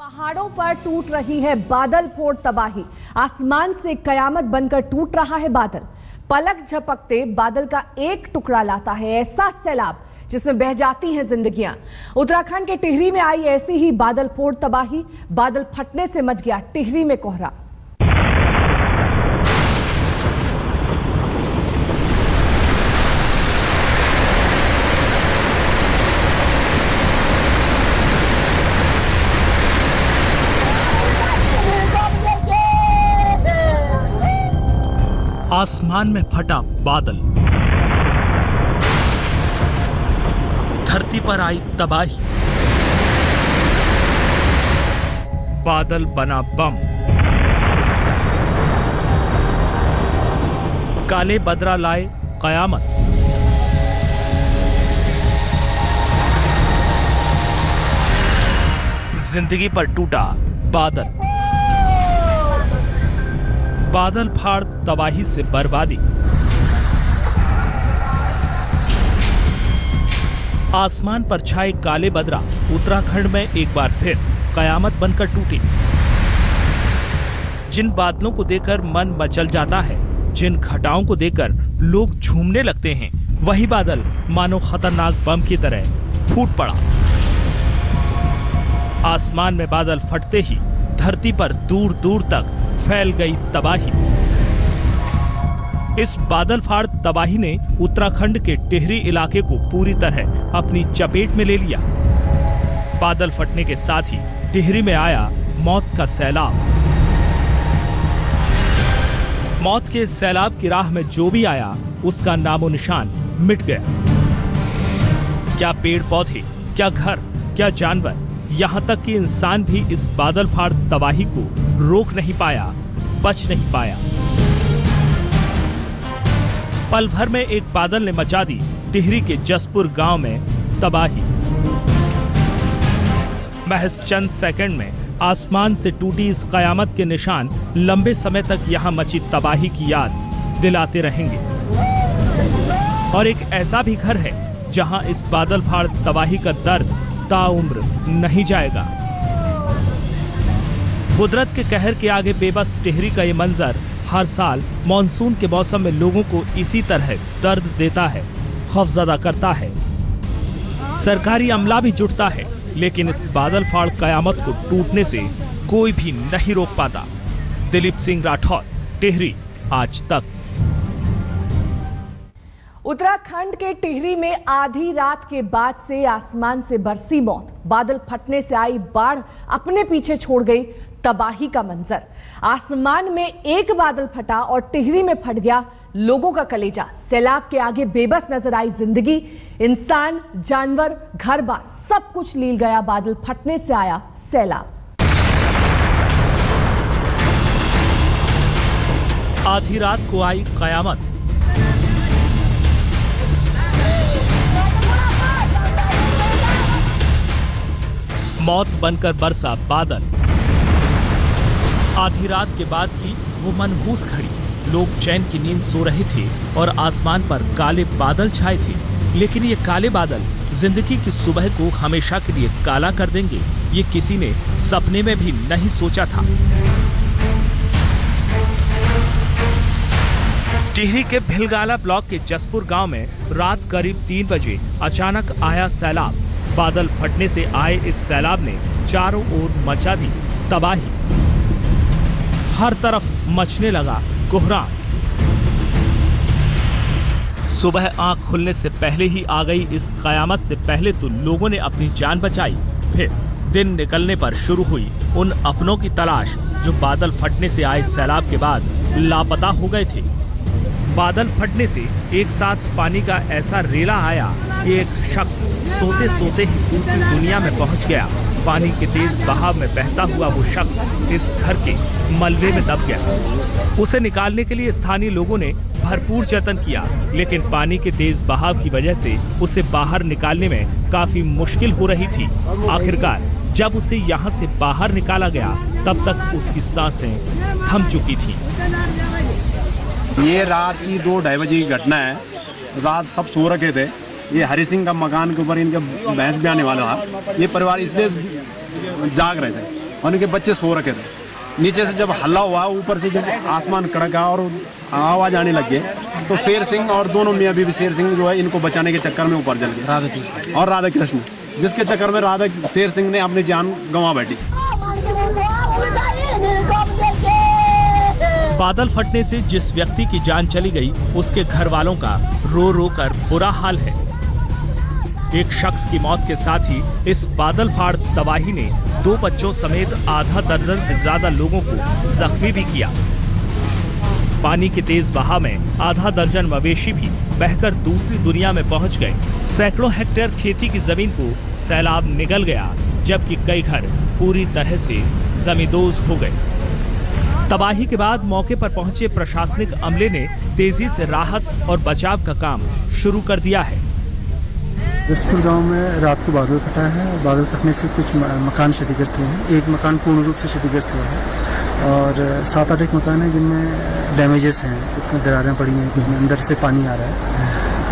पहाड़ों पर टूट रही है बादल फोड़ तबाही। आसमान से कयामत बनकर टूट रहा है बादल। पलक झपकते बादल का एक टुकड़ा लाता है ऐसा सैलाब जिसमें बह जाती हैं जिंदगियां। उत्तराखंड के टिहरी में आई ऐसी ही बादल फोड़ तबाही। बादल फटने से मच गया टिहरी में कोहरा। आसमान में फटा बादल, धरती पर आई तबाही। बादल बना बम, काले बदरा लाए कयामत। जिंदगी पर टूटा बादल, बादल फाड़ तबाही से बर्बादी। आसमान पर छाए काले बदरा उत्तराखंड में एक बार फिर कयामत बनकर टूटे। जिन बादलों को देखकर मन मचल जाता है, जिन घटाओं को देखकर लोग झूमने लगते हैं, वही बादल मानो खतरनाक बम की तरह फूट पड़ा। आसमान में बादल फटते ही धरती पर दूर दूर तक फैल गई तबाही। इस बादल फाड़ तबाही ने उत्तराखंड के टिहरी इलाके को पूरी तरह अपनी चपेट में ले लिया। बादल फटने के साथ ही टिहरी में आया मौत का सैलाब। मौत के सैलाब की राह में जो भी आया उसका नामो निशान मिट गया। क्या पेड़ पौधे, क्या घर, क्या जानवर, यहाँ तक कि इंसान भी इस बादल फाड़ तबाही को रोक नहीं पाया, बच नहीं पाया। पल भर में एक बादल ने मचा दी टिहरी के जसपुर गांव में तबाही। महज चंद सेकंड में आसमान से टूटी इस कयामत के निशान लंबे समय तक यहां मची तबाही की याद दिलाते रहेंगे। और एक ऐसा भी घर है जहां इस बादल फाड़ तबाही का दर्द ताउम्र नहीं जाएगा। कुदरत के कहर के आगे बेबस टिहरी का ये मंजर हर साल मॉनसून के मौसम में लोगों को इसी तरह दर्द देता है, खौफजदा करता है। सरकारी अमला भी जुटता है, लेकिन इस बादल फाड़ कयामत को टूटने से कोई भी नहीं रोक पाता। दिलीप सिंह राठौर, टिहरी, आज तक। उत्तराखंड के टिहरी में आधी रात के बाद से आसमान से बरसी मौत। बादल फटने से आई बाढ़ अपने पीछे छोड़ गई तबाही का मंजर। आसमान में एक बादल फटा और टिहरी में फट गया लोगों का कलेजा। सैलाब के आगे बेबस नजर आई जिंदगी। इंसान, जानवर, घर बार सब कुछ लील गया। बादल फटने से आया सैलाब। आधी रात को आई कयामत। मौत बनकर बरसा बादल। आधी रात के बाद की वो मनहूस घड़ी। लोग चैन की नींद सो रहे थे और आसमान पर काले बादल छाए थे। लेकिन ये काले बादल जिंदगी की सुबह को हमेशा के लिए काला कर देंगे, ये किसी ने सपने में भी नहीं सोचा था। टिहरी के भिलगाला ब्लॉक के जसपुर गांव में रात करीब 3 बजे अचानक आया सैलाब। बादल फटने से आए इस सैलाब ने चारों ओर मचा दी तबाही। हर तरफ मचने लगा कोहराम। सुबह आंख खुलने से पहले ही आ गई इस कयामत से पहले तो लोगों ने अपनी जान बचाई। फिर दिन निकलने पर शुरू हुई उन अपनों की तलाश जो बादल फटने से आए सैलाब के बाद लापता हो गए थे। बादल फटने से एक साथ पानी का ऐसा रेला आया कि एक शख्स सोते सोते ही दूसरी दुनिया में पहुंच गया। पानी के तेज बहाव में बहता हुआ वो शख्स इस घर के मलबे में दब गया। उसे निकालने के लिए स्थानीय लोगों ने भरपूर जतन किया, लेकिन पानी के तेज बहाव की वजह से उसे बाहर निकालने में काफी मुश्किल हो रही थी। आखिरकार जब उसे यहाँ से बाहर निकाला गया तब तक उसकी सांसें थम चुकी थी। ये रात की 2-2:30 बजे की घटना है। रात सब सो रखे थे। ये हरि सिंह का मकान के ऊपर इनका भैंस भी आने वाला था। ये परिवार इसलिए जाग रहे थे और उनके बच्चे सो रखे थे। नीचे से जब हल्ला हुआ, ऊपर से जब आसमान कड़का और आवाज़ आने लग गई, तो शेर सिंह और दोनों मियाँ बीवी शेर सिंह जो है इनको बचाने के चक्कर में ऊपर जल गए, और राधा कृष्ण, जिसके चक्कर में शेर सिंह ने अपनी जान गंवा बैठी। बादल फटने से जिस व्यक्ति की जान चली गई, उसके घर वालों का रो रो कर बुरा हाल है। एक शख्स की मौत के साथ ही इस बादल फाड़ तबाही ने 2 बच्चों समेत आधा दर्जन से ज्यादा लोगों को जख्मी भी किया। पानी के तेज बहाव में आधा दर्जन मवेशी भी बहकर दूसरी दुनिया में पहुंच गए। सैकड़ों हेक्टेयर खेती की जमीन को सैलाब निगल गया, जबकि कई घर पूरी तरह से जमींदोज हो गए। तबाही के बाद मौके पर पहुंचे प्रशासनिक अमले ने तेजी से राहत और बचाव का काम शुरू कर दिया है। दसपुर गांव में रात को बादल फटा है। बादल फटने से कुछ मकान क्षतिग्रस्त हुए हैं। एक मकान पूर्ण रूप से क्षतिग्रस्त हुआ है और 7-8 एक मकान है जिनमें डैमेजेस हैं, उसमें दरारें पड़ी हैं, जिसमें अंदर से पानी आ रहा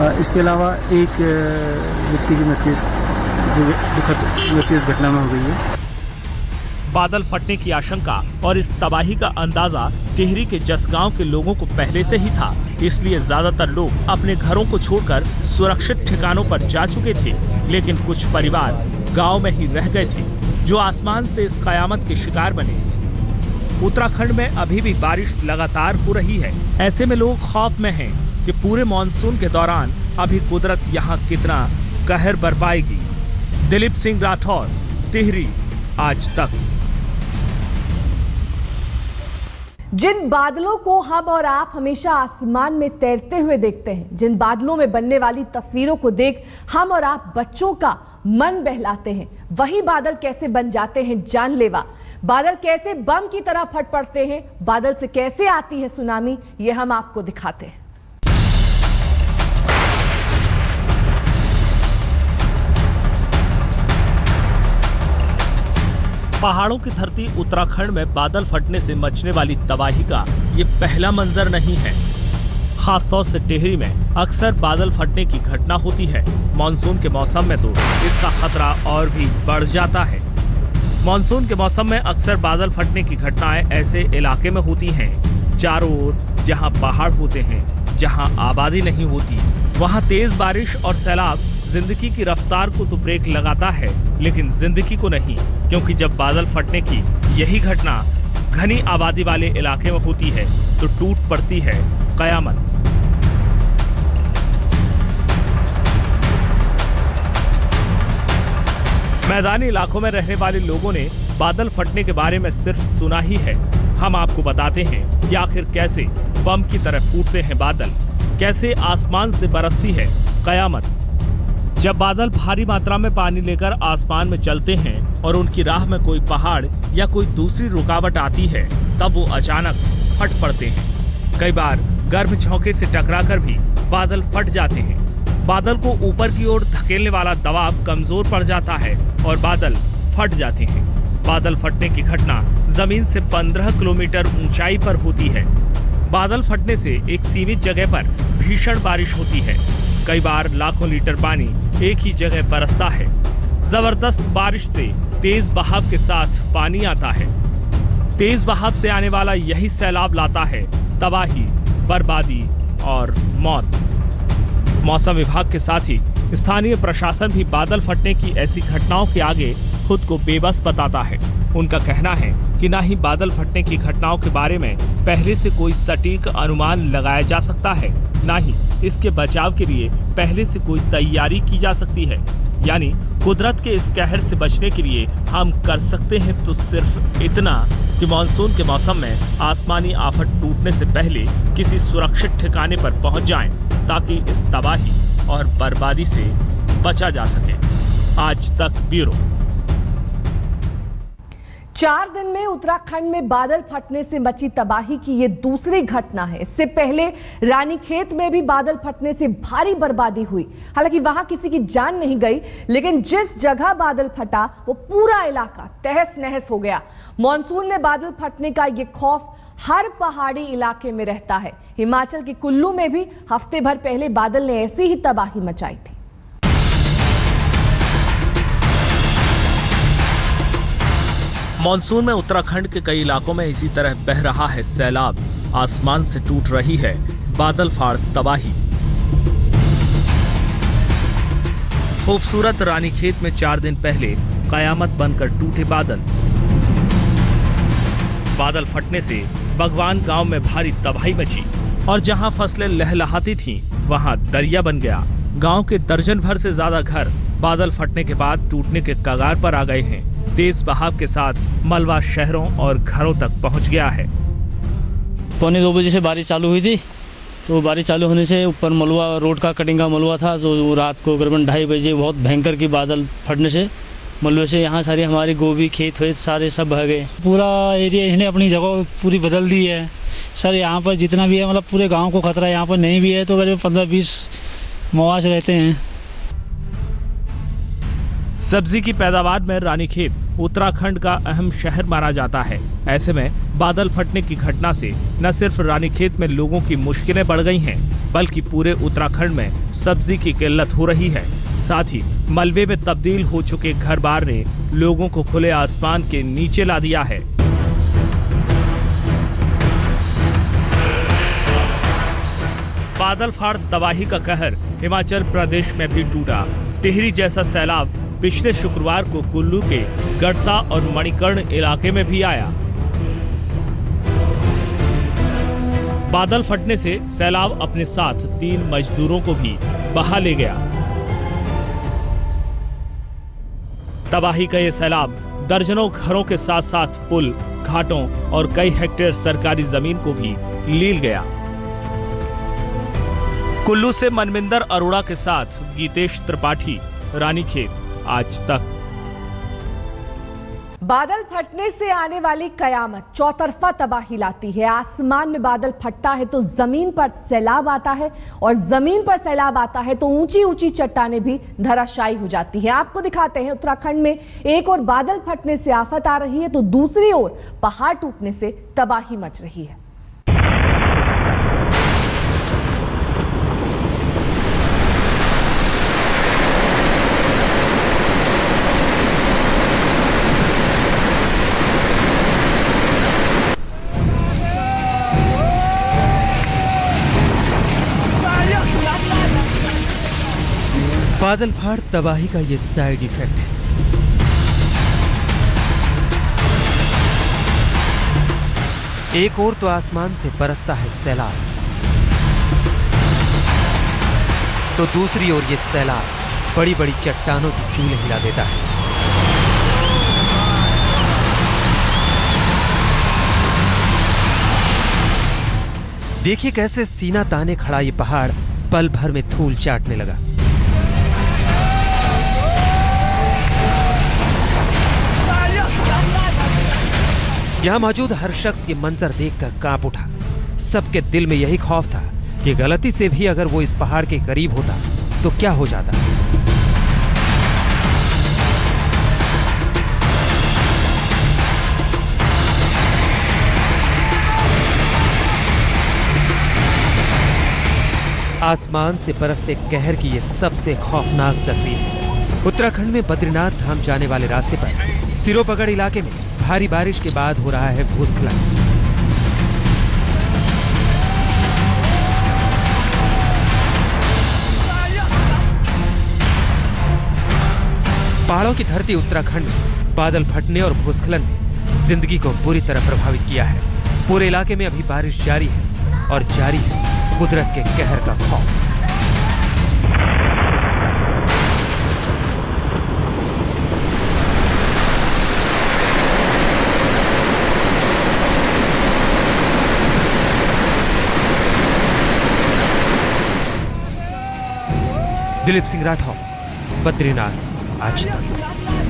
है। इसके अलावा एक व्यक्ति की मृत्यु दुखद मृत्यु इस घटना में हो गई है। बादल फटने की आशंका और इस तबाही का अंदाजा टिहरी के जसगांव के लोगों को पहले से ही था, इसलिए ज्यादातर लोग अपने घरों को छोड़कर सुरक्षित ठिकानों पर जा चुके थे। लेकिन कुछ परिवार गांव में ही रह गए थे, जो आसमान से इस कयामत के शिकार बने। उत्तराखंड में अभी भी बारिश लगातार हो रही है। ऐसे में लोग खौफ में हैं कि पूरे मानसून के दौरान अभी कुदरत यहाँ कितना कहर बरपाएगी। दिलीप सिंह राठौर, टिहरी, आज तक। जिन बादलों को हम और आप हमेशा आसमान में तैरते हुए देखते हैं, जिन बादलों में बनने वाली तस्वीरों को देख हम और आप बच्चों का मन बहलाते हैं, वही बादल कैसे बन जाते हैं जानलेवा। बादल कैसे बम की तरह फट पड़ते हैं, बादल से कैसे आती है सुनामी, ये हम आपको दिखाते हैं। पहाड़ों की धरती उत्तराखंड में बादल फटने से मचने वाली तबाही का ये पहला मंजर नहीं है। खासतौर से टिहरी में अक्सर बादल फटने की घटना होती है। मानसून के मौसम में तो इसका खतरा और भी बढ़ जाता है। मानसून के मौसम में अक्सर बादल फटने की घटनाएं ऐसे इलाके में होती हैं चारों ओर जहां पहाड़ होते हैं, जहां आबादी नहीं होती। वहां तेज बारिश और सैलाब जिंदगी की रफ्तार को तो ब्रेक लगाता है, लेकिन जिंदगी को नहीं, क्योंकि जब बादल फटने की यही घटना घनी आबादी वाले इलाके में होती है तो टूट पड़ती है कयामत। मैदानी इलाकों में रहने वाले लोगों ने बादल फटने के बारे में सिर्फ सुना ही है। हम आपको बताते हैं कि आखिर कैसे बम की तरह फूटते हैं बादल, कैसे आसमान से बरसती है कयामत। जब बादल भारी मात्रा में पानी लेकर आसमान में चलते हैं और उनकी राह में कोई पहाड़ या कोई दूसरी रुकावट आती है, तब वो अचानक फट पड़ते हैं। कई बार गर्भ झोंके से टकराकर भी बादल फट जाते हैं। बादल को ऊपर की ओर धकेलने वाला दबाव कमजोर पड़ जाता है और बादल फट जाते हैं। बादल फटने की घटना जमीन से 15 किलोमीटर ऊंचाई पर होती है। बादल फटने से एक सीमित जगह पर भीषण बारिश होती है। कई बार लाखों लीटर पानी एक ही जगह बरसता है। जबरदस्त बारिश से तेज बहाव के साथ पानी आता है। तेज बहाव से आने वाला यही सैलाब लाता है तबाही, बर्बादी और मौत। मौसम विभाग के साथ ही स्थानीय प्रशासन भी बादल फटने की ऐसी घटनाओं के आगे खुद को बेबस बताता है। उनका कहना है कि ना ही बादल फटने की घटनाओं के बारे में पहले से कोई सटीक अनुमान लगाया जा सकता है, ना ही इसके बचाव के लिए पहले से कोई तैयारी की जा सकती है। यानी कुदरत के इस कहर से बचने के लिए हम कर सकते हैं तो सिर्फ इतना कि मानसून के मौसम में आसमानी आफत टूटने से पहले किसी सुरक्षित ठिकाने पर पहुंच जाएं, ताकि इस तबाही और बर्बादी से बचा जा सके। आज तक ब्यूरो। 4 दिन में उत्तराखंड में बादल फटने से मची तबाही की ये दूसरी घटना है। इससे पहले रानीखेत में भी बादल फटने से भारी बर्बादी हुई। हालांकि वहां किसी की जान नहीं गई, लेकिन जिस जगह बादल फटा वो पूरा इलाका तहस नहस हो गया। मॉनसून में बादल फटने का ये खौफ हर पहाड़ी इलाके में रहता है। हिमाचल के कुल्लू में भी हफ्ते भर पहले बादल ने ऐसी ही तबाही मचाई थी। मॉनसून में उत्तराखंड के कई इलाकों में इसी तरह बह रहा है सैलाब। आसमान से टूट रही है बादल फाड़ तबाही। खूबसूरत रानीखेत में 4 दिन पहले कयामत बनकर टूटे बादल। बादल फटने से बगवान गांव में भारी तबाही मची और जहां फसलें लहलहाती थीं, वहां दरिया बन गया। गांव के दर्जन भर से ज्यादा घर बादल फटने के बाद टूटने के कगार पर आ गए हैं। तेज बहाव के साथ मलबा शहरों और घरों तक पहुंच गया है। 1:45 बजे से बारिश चालू हुई थी, तो बारिश चालू होने से ऊपर मलबा, रोड का कटिंग का मलबा था, तो रात को करीबन 2:30 बजे बहुत भयंकर की बादल फटने से मलबे से यहाँ सारी हमारी गोभी खेत वेत सारे सब बह गए। पूरा एरिया इसने अपनी जगह पूरी बदल दी है सर। यहाँ पर जितना भी है, मतलब पूरे गांव को खतरा है। यहाँ पर नहीं भी है तो करीब 15-20 मवाश रहते हैं। सब्जी की पैदावार में रानीखेत उत्तराखंड का अहम शहर माना जाता है। ऐसे में बादल फटने की घटना से न सिर्फ रानीखेत में लोगों की मुश्किलें बढ़ गई हैं, बल्कि पूरे उत्तराखंड में सब्जी की किल्लत हो रही है। साथ ही मलबे में तब्दील हो चुके घर बार ने लोगों को खुले आसमान के नीचे ला दिया है। बादल फाड़ तबाही का कहर हिमाचल प्रदेश में भी टूटा। टिहरी जैसा सैलाब पिछले शुक्रवार को कुल्लू के गड़सा और मणिकर्ण इलाके में भी आया। बादल फटने से सैलाब अपने साथ 3 मजदूरों को भी बहा ले गया। तबाही का ये सैलाब दर्जनों घरों के साथ साथ पुल, घाटों और कई हेक्टेयर सरकारी जमीन को भी लील गया। कुल्लू से मनविंदर अरोड़ा के साथ गीतेश त्रिपाठी, रानीखेत, आज तक। बादल फटने से आने वाली कयामत चौतरफा तबाही लाती है। आसमान में बादल फटता है तो जमीन पर सैलाब आता है, और जमीन पर सैलाब आता है तो ऊंची ऊंची चट्टानें भी धराशायी हो जाती हैं। आपको दिखाते हैं, उत्तराखंड में एक और बादल फटने से आफत आ रही है तो दूसरी ओर पहाड़ टूटने से तबाही मच रही है। बादल फाड़ तबाही का ये साइड इफेक्ट है। एक और तो आसमान से बरसता है सैलाब, तो दूसरी ओर ये सैलाब बड़ी बड़ी चट्टानों की चूलें हिला देता है। देखिए कैसे सीना ताने खड़ा ये पहाड़ पल भर में धूल चाटने लगा। यहां मौजूद हर शख्स ये मंजर देखकर कांप उठा। सबके दिल में यही खौफ था कि गलती से भी अगर वो इस पहाड़ के करीब होता तो क्या हो जाता। आसमान से बरसते कहर की ये सबसे खौफनाक तस्वीर है। उत्तराखंड में बद्रीनाथ धाम जाने वाले रास्ते पर सिरोपगढ़ इलाके में भारी बारिश के बाद हो रहा है भूस्खलन। पहाड़ों की धरती उत्तराखंड में बादल फटने और भूस्खलन ने जिंदगी को बुरी तरह प्रभावित किया है। पूरे इलाके में अभी बारिश जारी है और जारी है कुदरत के कहर का खौफ। दिलीप सिंह राठौर, बद्रीनाथ, आज तक।